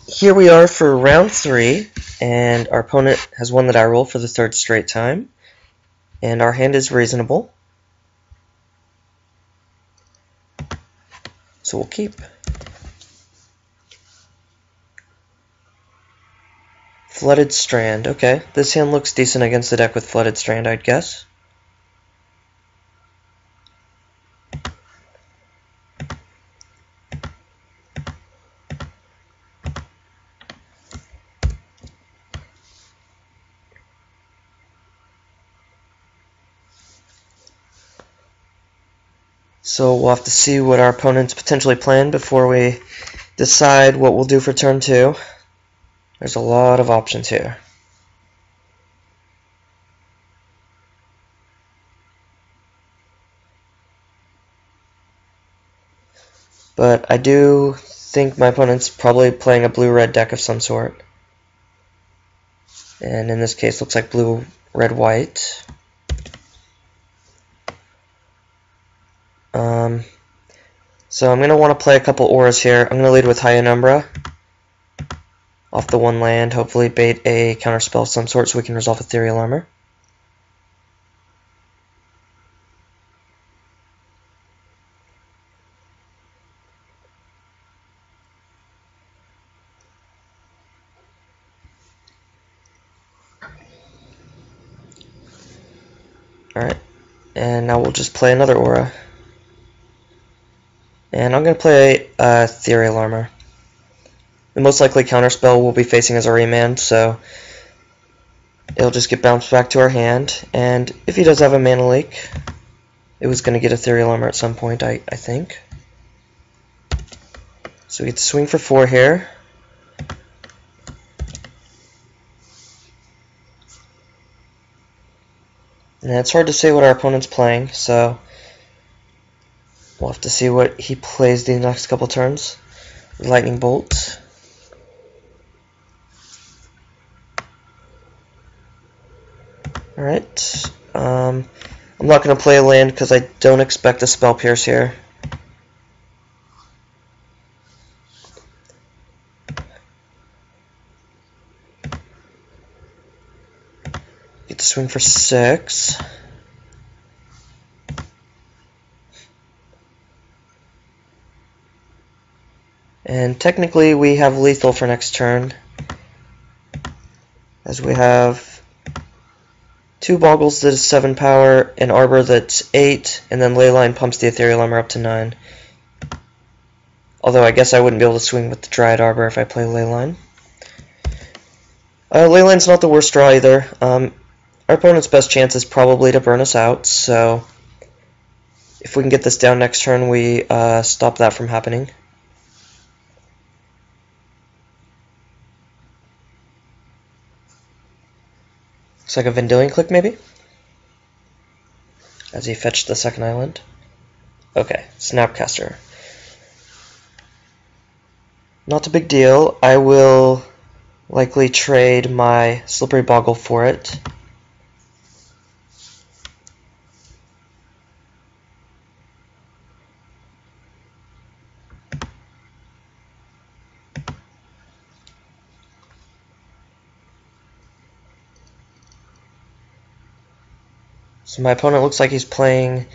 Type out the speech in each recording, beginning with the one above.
Here we are for round 3, and our opponent has won the die roll for the 3rd straight time, and our hand is reasonable, so we'll keep. Flooded Strand, okay. This hand looks decent against the deck with Flooded Strand, I'd guess. So we'll have to see what our opponent's potentially planned before we decide what we'll do for turn 2. There's a lot of options here. But I do think my opponent's probably playing a blue-red deck of some sort. And in this case, looks like blue-red-white. So I'm going to want to play a couple auras here. I'm going to lead with High Umbra off the 1 land, hopefully bait a counterspell of some sort so we can resolve Ethereal Armor. Alright, and now we'll just play another aura. And I'm going to play Ethereal Armor. The most likely counterspell we'll be facing is a remand, so it'll just get bounced back to our hand. And if he does have a mana leak, it was going to get Ethereal Armor at some point, I think. So we get to swing for 4 here. And it's hard to say what our opponent's playing, so we'll have to see what he plays the next couple turns. Lightning Bolt. Alright. I'm not going to play a land because I don't expect a Spell Pierce here. Get to swing for 6. And technically we have lethal for next turn, as we have 2 Bogles that is 7 power, an Arbor that's 8, and then Leyline pumps the Ethereal Armor up to 9. Although I guess I wouldn't be able to swing with the Dryad Arbor if I play Leyline. Leyline's not the worst draw either. Our opponent's best chance is probably to burn us out, so if we can get this down next turn, we stop that from happening. Looks like a Vendilion Clique, maybe? As he fetched the second island. Okay, Snapcaster. Not a big deal. I will likely trade my Slippery Boggle for it. So my opponent looks like he's playing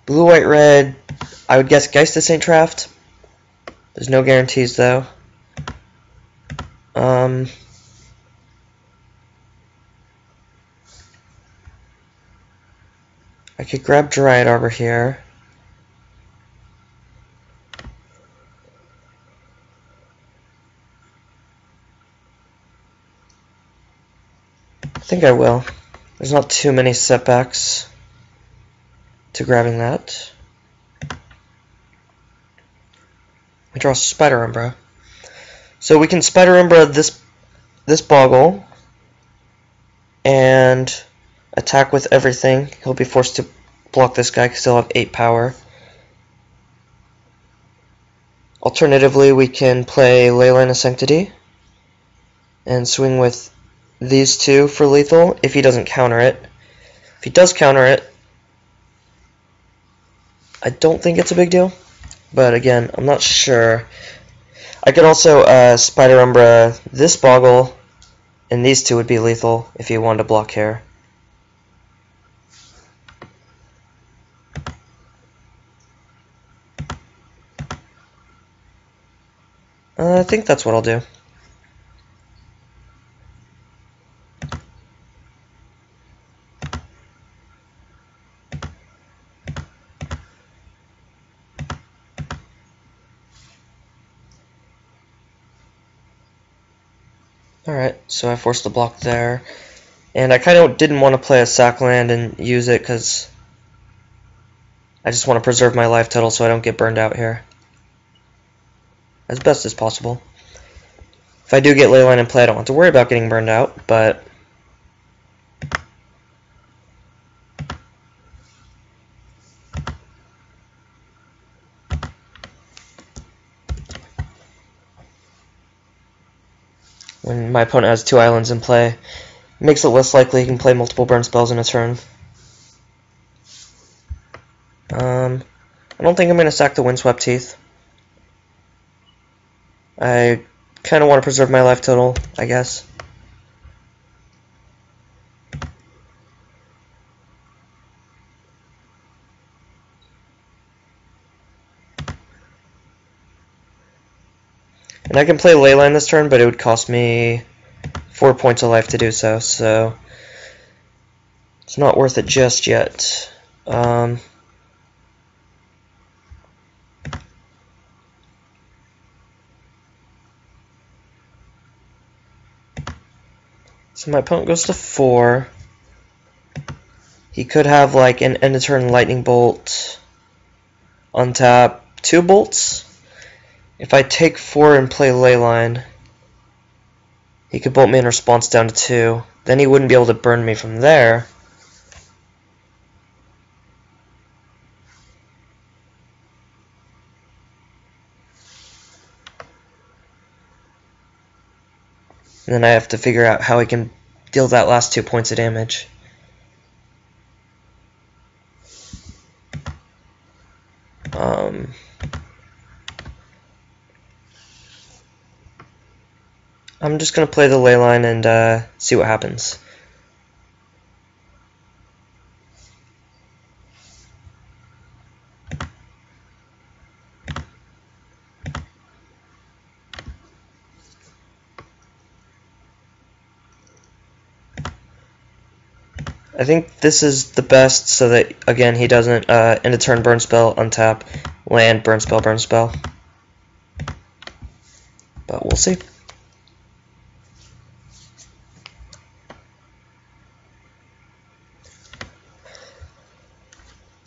blue, white, red. I would guess Geist of St. Traft. There's no guarantees though. I could grab Dryad Arbor here. I think I will. There's not too many setbacks to grabbing that. We draw Spider Umbra. So we can Spider Umbra this Boggle and attack with everything. He'll be forced to block this guy because he'll have 8 power. Alternatively, we can play Leyline of Sanctity and swing with these 2 for lethal if he doesn't counter it. If he does counter it, I don't think it's a big deal, but again, I'm not sure. I could also Spider Umbra this Boggle, and these two would be lethal if you wanted to block here. I think that's what I'll do. Alright, so I forced the block there. And I kind of didn't want to play a sack land and use it because I just want to preserve my life total so I don't get burned out here. As best as possible. If I do get leyline in play, I don't have to worry about getting burned out, but when my opponent has 2 islands in play, it makes it less likely he can play multiple burn spells in a turn. I don't think I'm going to sack the Windswept Teeth. I kind of want to preserve my life total, I guess. And I can play Leyline this turn, but it would cost me 4 points of life to do so, so it's not worth it just yet. So my opponent goes to 4. He could have like an end of turn lightning bolt, untap 2 bolts. If I take 4 and play Leyline, he could bolt me in response down to 2. Then he wouldn't be able to burn me from there. And then I have to figure out how he can deal that last 2 points of damage. I'm just going to play the Leyline and see what happens. I think this is the best so that, again, he doesn't end a turn burn spell, untap, land, burn spell, burn spell. But we'll see.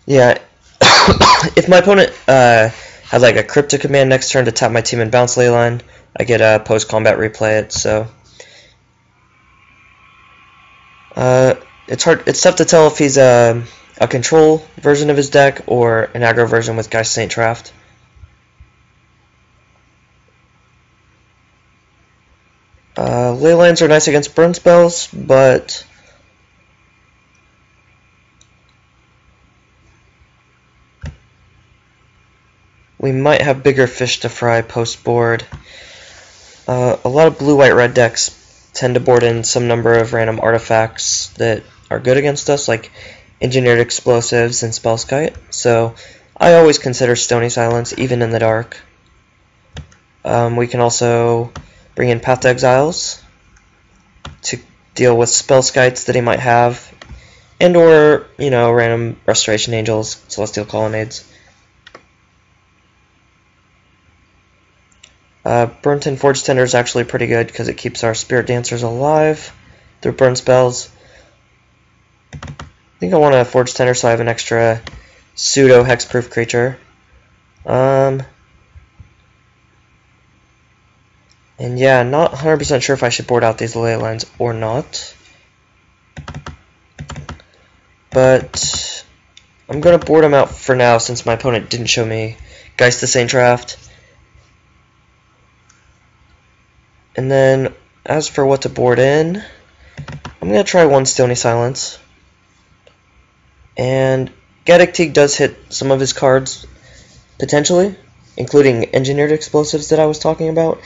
Yeah, if my opponent had like a Crypto command next turn to tap my team and bounce Leyline, I get a post-combat replay it, so it's tough to tell if he's a control version of his deck or an aggro version with Geist Saint Draft. Leylines are nice against burn spells, but we might have bigger fish to fry post-board. A lot of blue-white-red decks tend to board in some number of random artifacts that are good against us, like Engineered Explosives and Spellskite, so I always consider Stony Silence, even in the dark. We can also bring in Path to Exiles to deal with Spellskites that he might have, and or, you know, random Restoration Angels, Celestial Colonnades. Burnt-in Forge Tender is actually pretty good because it keeps our Spirit Dancers alive through burn spells. I think I want a Forge Tender so I have an extra pseudo hexproof creature. And yeah, not 100% sure if I should board out these Leylines or not. But I'm going to board them out for now since my opponent didn't show me Geist the Saint Draft. And then, as for what to board in, I'm going to try one Stony Silence. And Gaddock Teeg does hit some of his cards, potentially. including engineered explosives that I was talking about,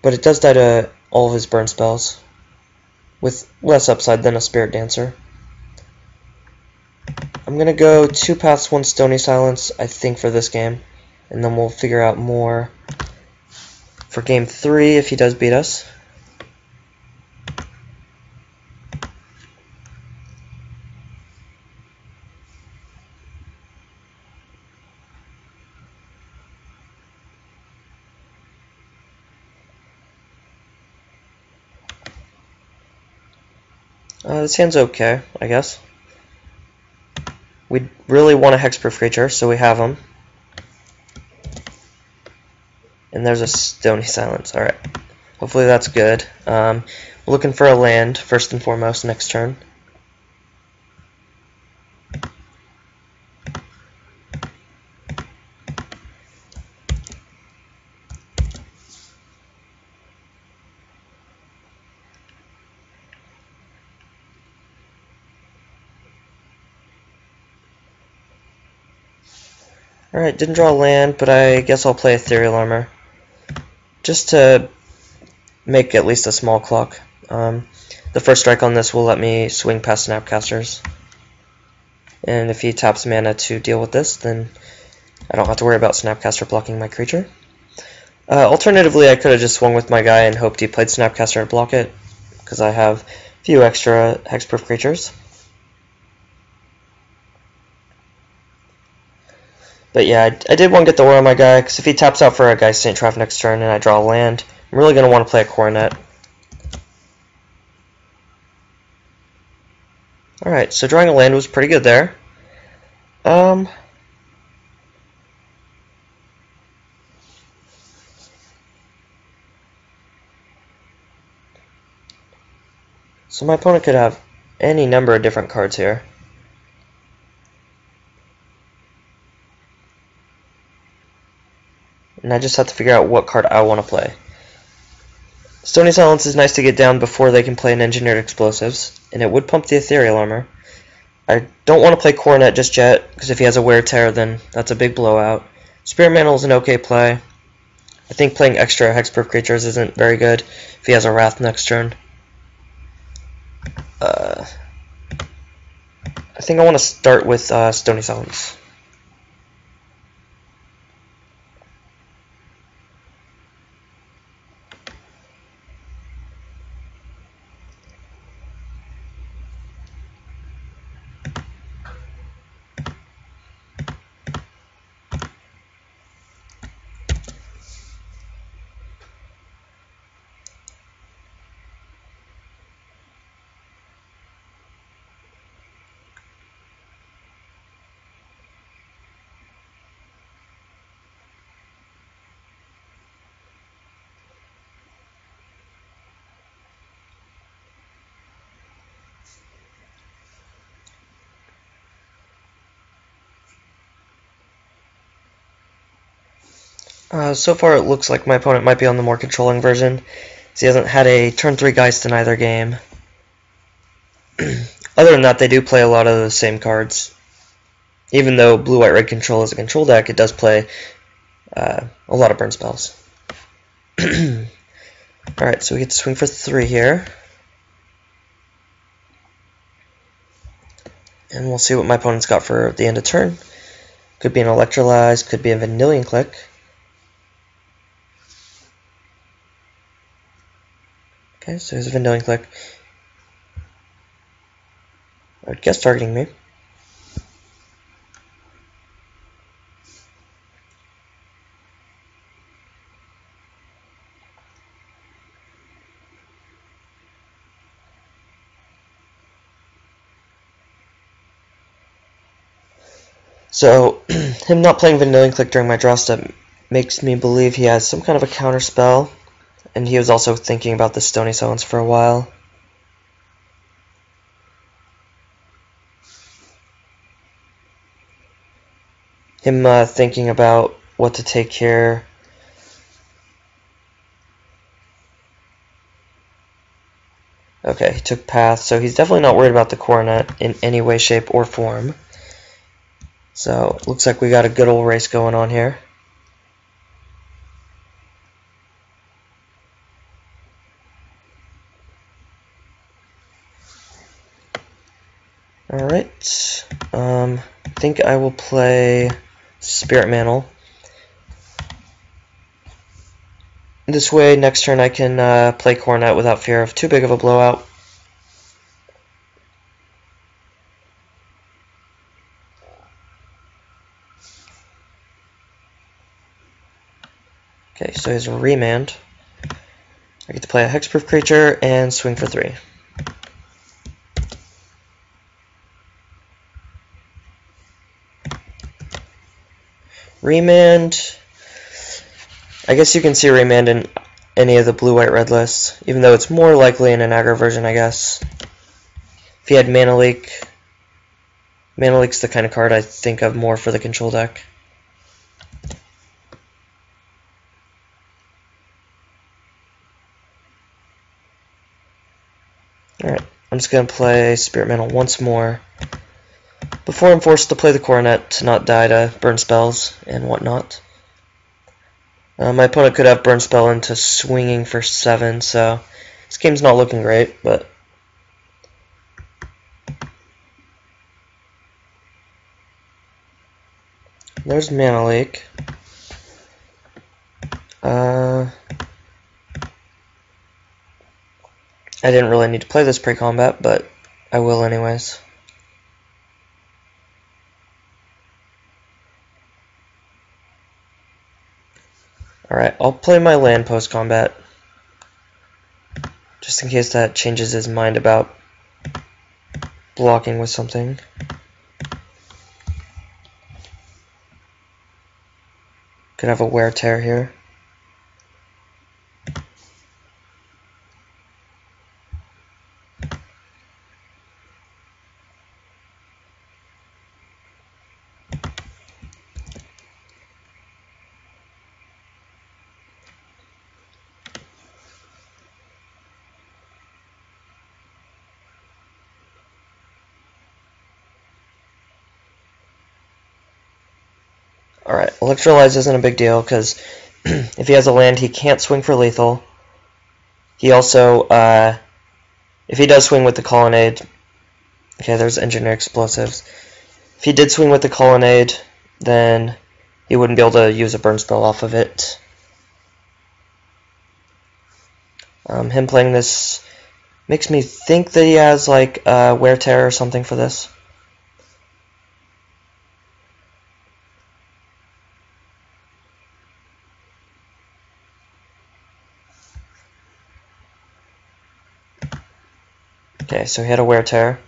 but it does die to all of his burn spells, with less upside than a Spirit Dancer. I'm going to go 2 Paths, 1 Stony Silence, I think, for this game, and then we'll figure out more for game 3 if he does beat us. This hand's okay, I guess. We really want a hexproof creature, so we have them. And there's a Stony Silence. Alright. Hopefully that's good. We're looking for a land, first and foremost, next turn. Alright, didn't draw land, but I guess I'll play Ethereal Armor. Just to make at least a small clock. The first strike on this will let me swing past Snapcasters. And if he taps mana to deal with this, then I don't have to worry about Snapcaster blocking my creature. Alternatively, I could have just swung with my guy and hoped he played Snapcaster to block it, because I have a few extra hexproof creatures. But yeah, I did want to get the aura on my guy, because if he taps out for a Geist Saint Trap next turn and I draw a land, I'm really going to want to play a Coronet. Alright, so drawing a land was pretty good there. So my opponent could have any number of different cards here. And I just have to figure out what card I want to play. Stony Silence is nice to get down before they can play an Engineered Explosives, and it would pump the Ethereal Armor. I don't want to play Coronet just yet, because if he has a Wear Tear, then that's a big blowout. Spirit Mantle is an okay play. I think playing extra hexproof creatures isn't very good if he has a Wrath next turn. I think I want to start with Stony Silence. So far it looks like my opponent might be on the more controlling version, as he hasn't had a turn 3 Geist in either game. Other than that, they do play a lot of the same cards. Even though blue-white-red control is a control deck, it does play a lot of burn spells. Alright, so we get to swing for 3 here. And we'll see what my opponent's got for the end of turn. Could be an Electrolyze, could be a Vendilion Click. Okay, so here's a Vendilion Click. I would guess targeting me. So, him not playing Vendilion Click during my draw step makes me believe he has some kind of a counter spell. And he was also thinking about the Stony Silence for a while. Him thinking about what to take here. Okay, he took Path, so he's definitely not worried about the Coronet in any way, shape, or form. So, it looks like we got a good old race going on here. Alright, I think I will play Spirit Mantle. This way, next turn I can play Coronet without fear of too big of a blowout. Okay, so here's a Remand. I get to play a Hexproof creature and swing for 3. Remand. I guess you can see Remand in any of the blue, white, red lists, even though it's more likely in an aggro version, I guess. If he had Mana Leak, Mana Leak's the kind of card I think of more for the control deck. Alright, I'm just going to play Spirit Mantle once more before I'm forced to play the Coronet to not die to burn spells and whatnot. My opponent could have burn spell into swinging for 7, so this game's not looking great, but there's Mana Leak. I didn't really need to play this pre-combat, but I will anyways. Alright, I'll play my land post-combat, just in case that changes his mind about blocking with something. Could have a Wear Tear here. Alright, Electrolyze isn't a big deal, because if he has a land, he can't swing for lethal. He also, if he does swing with the Colonnade, okay, there's Engineer Explosives. If he did swing with the Colonnade, then he wouldn't be able to use a burn spell off of it. Him playing this makes me think that he has, like, Wear Tear or something for this. Okay, so he had a Wear Tear.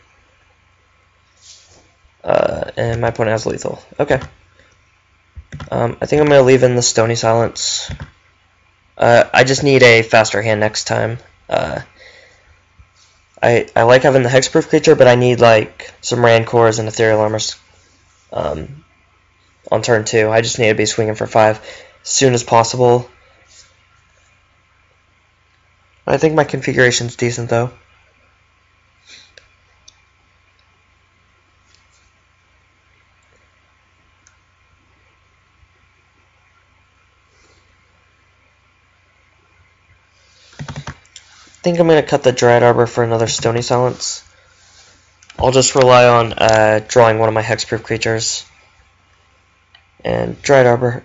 And my opponent has lethal. Okay. I think I'm going to leave in the Stony Silence. I just need a faster hand next time. I like having the Hexproof creature, but I need like some Rancors and Ethereal Armors on turn 2. I just need to be swinging for 5 as soon as possible. I think my configuration's decent though. I think I'm going to cut the Dryad Arbor for another Stony Silence. I'll just rely on drawing one of my hexproof creatures. And Dryad Arbor,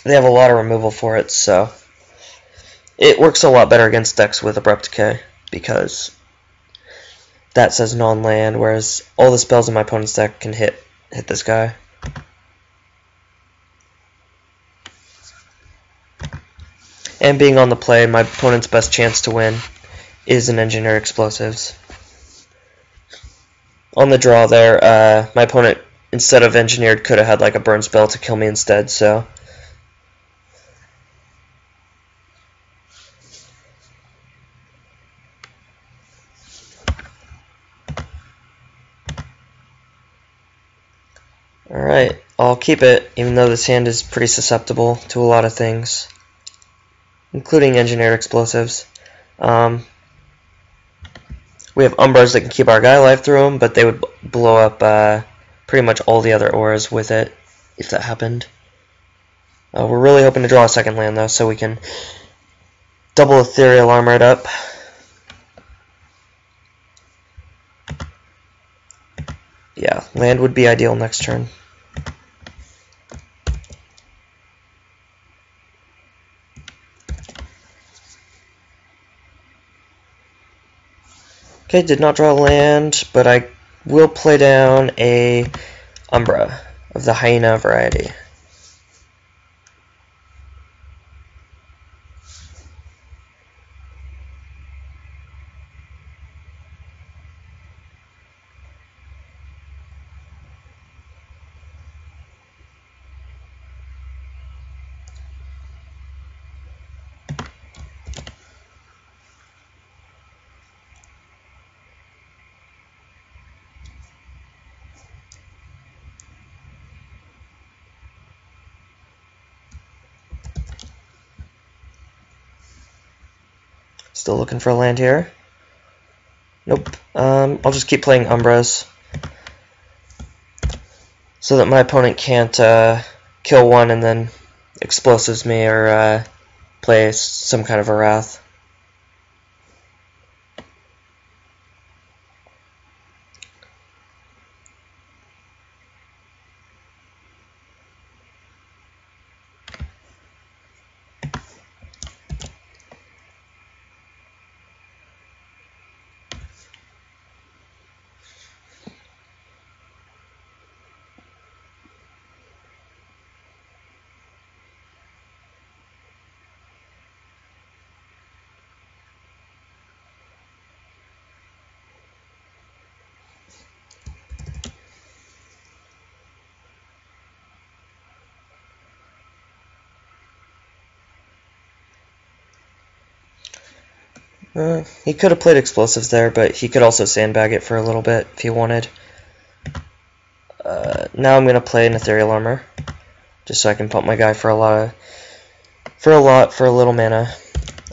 they have a lot of removal for it, so it works a lot better against decks with Abrupt Decay, because that says non-land, whereas all the spells in my opponent's deck can hit this guy. And being on the play, my opponent's best chance to win is an Engineer Explosives. On the draw there, my opponent, instead of Engineered, could have had like a burn spell to kill me instead, so. Alright, I'll keep it, even though this hand is pretty susceptible to a lot of things, including Engineered Explosives. We have Umbras that can keep our guy alive through them, but they would blow up pretty much all the other auras with it, if that happened. We're really hoping to draw a second land, though, so we can double Ethereal Armor it up. Yeah, land would be ideal next turn. Okay, did not draw land, but I will play down a Umbra of the Hyena variety. Still looking for a land here. Nope. I'll just keep playing Umbras so that my opponent can't kill one and then explosives me or play some kind of a Wrath. He could have played explosives there, but he could also sandbag it for a little bit if he wanted. Now I'm gonna play an Ethereal Armor, just so I can pump my guy for a little mana.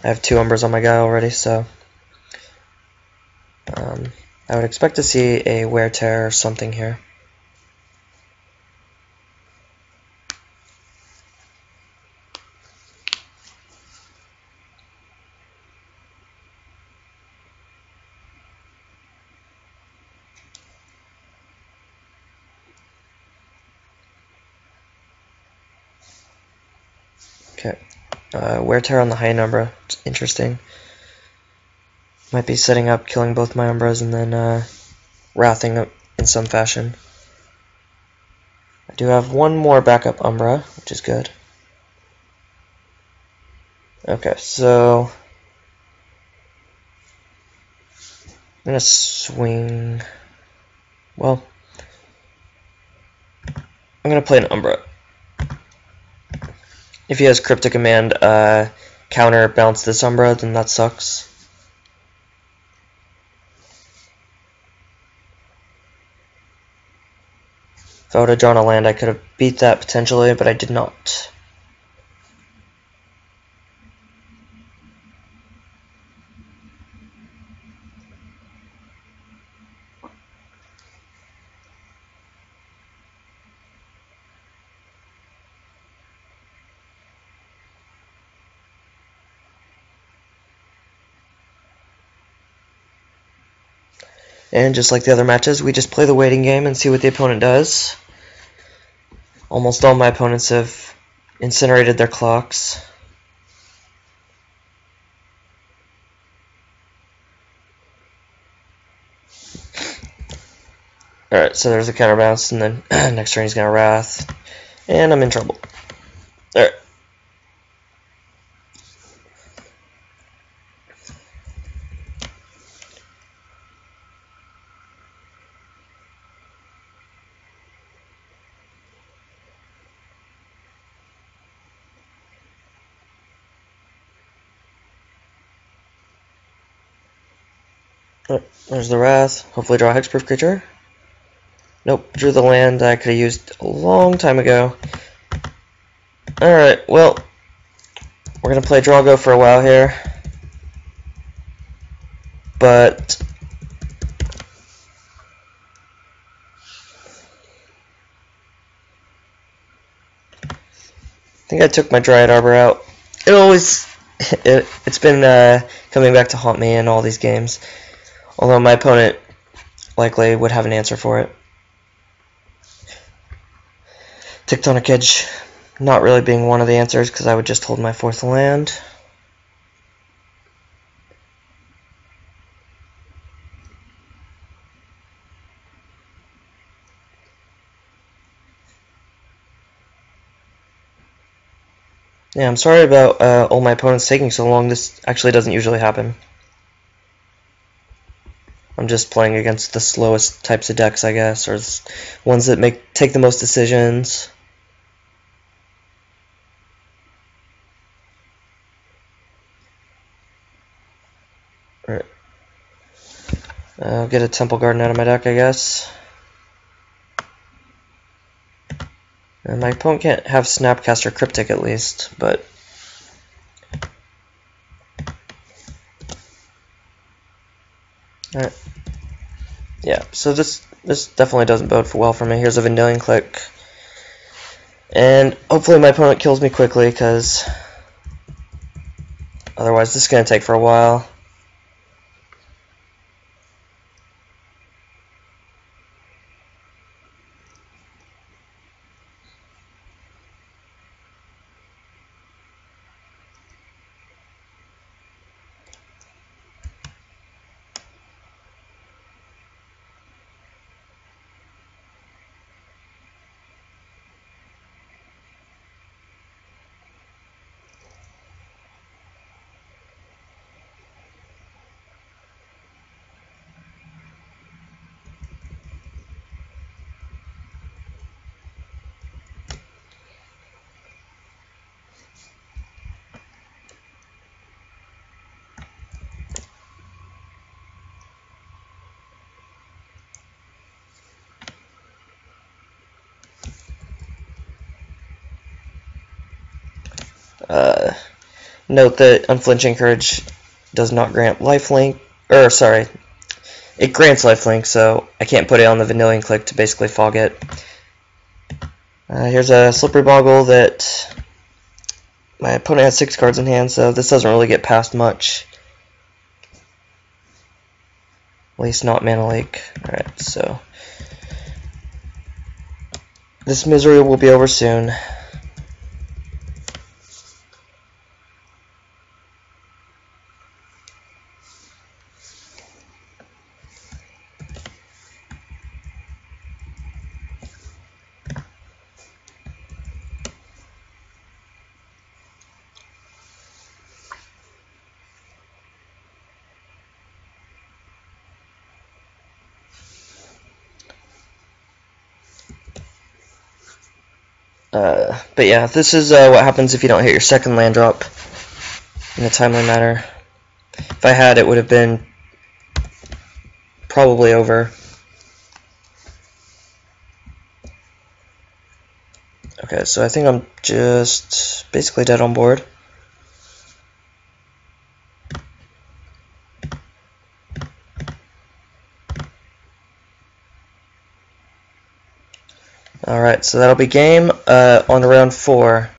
I have 2 Umbras on my guy already, so I would expect to see a Wear Tear or something here. Okay, Wear Tear on the high Umbra. It's interesting. Might be setting up, killing both my Umbras, and then wrathing up in some fashion. I do have one more backup Umbra, which is good. Okay, so I'm gonna swing. Well, I'm gonna play an Umbra. If he has Cryptic Command counterbalance this Umbra, then that sucks. If I would have drawn a land, I could have beat that potentially, but I did not. And just like the other matches, we just play the waiting game and see what the opponent does. Almost all my opponents have incinerated their clocks. Alright, so there's a counterbounce, and then next turn he's gonna Wrath. And I'm in trouble. Alright. There's the Wrath. Hopefully draw a Hexproof creature. Nope, drew the land I could have used a long time ago. Alright, well, we're going to play Draw-Go for a while here. But I think I took my Dryad Arbor out. It's been coming back to haunt me in all these games. Although my opponent likely would have an answer for it. Tectonic Edge not really being one of the answers because I would just hold my 4th land. Yeah, I'm sorry about all my opponents taking so long. This actually doesn't usually happen. I'm just playing against the slowest types of decks, I guess, or ones that take the most decisions. Alright. I'll get a Temple Garden out of my deck, I guess. And my opponent can't have Snapcaster Cryptic at least, but alright. Yeah, so this definitely doesn't bode well for me. Here's a Vendilion Click. And hopefully my opponent kills me quickly, because otherwise this is going to take for a while. Note that Unflinching Courage does not grant lifelink, or sorry, it grants lifelink, so I can't put it on the Vendilion Click to basically fog it. Here's a Slippery Boggle that my opponent has 6 cards in hand, so this doesn't really get past much. At least not Mana Leak. Alright, so this misery will be over soon. But yeah, this is what happens if you don't hit your second land drop in a timely manner. If I had, it would have been probably over. Okay, so I think I'm just basically dead on board. Alright, so that'll be game on round 4.